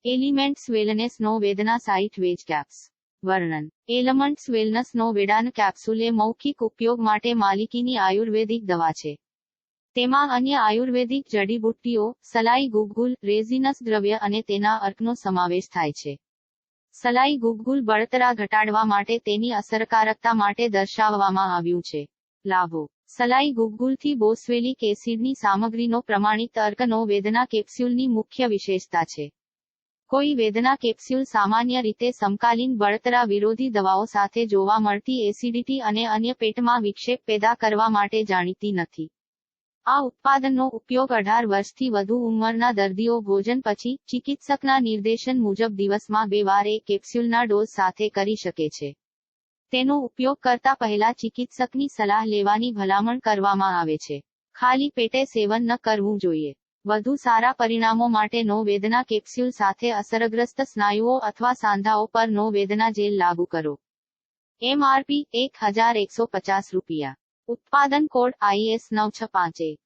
Elements wellness નો વેદના site veg caps. વર્ણન. Elements wellness નો વેદાન capsule એ મૌખિક ઉપયોગ માટે માલિકીની આયુર્વેદિક દવા છે. તેમાં અન્ય આયુર્વેદિક જડીબુટ્ટીઓ, સલાઈ ગુગુલ, રેઝિનસ દ્રવ્ય અને તેના અર્કનો સમાવેશ થાય છે. સલાઈ ગુગુલ બળતરા ઘટાડવા માટે તેની અસરકારકતા માટે દર્શાવવામાં આવ્યું છે. લાભો. સલાઈ ગુગુલથી બોસ્વેલિક એસિડની સામગ્રીનો પ્રમાણિત અર્કનો વેદના કેપ્સ્યુલની મુખ્ય વિશેષતા છે. કોઈ વેદના કેપ્સ્યુલ સામાન્ય રીતે સમકાલીન બળતરા વિરોધી દવાઓ સાથે જોવા મળતી એસિડિટી અને અન્ય પેટમાં વિક્ષેપ પેદા કરવા માટે જાણીતી નથી. આ ઉત્પાદનનો ઉપયોગ 18 વર્ષથી વધુ ઉંમરના દર્દીઓ ભોજન પછી, ચિકિત્સકના નિર્દેશન મુજબ દિવસમાં 2 વાર એક કેપ્સ્યુલના ડોઝ સાથે કરી શકે છે. તેનો ઉપયોગ કરતા પહેલા ચિકિત્સકની સલાહ લેવાની ભલામણ કરવામાં આવે છે. ખાલી પેટે સેવન ન કરવું જોઈએ. વધુ સારા પરિણામો માટે નો વેદના કેપ્સ્યુલ સાથે અસરગ્રસ્ત સ્નાયુઓ અથવા સાંધાઓ પર નો વેદના જેલ લાગુ કરો. MRP ₹1150. ઉત્પાદન કોડ IS 9651.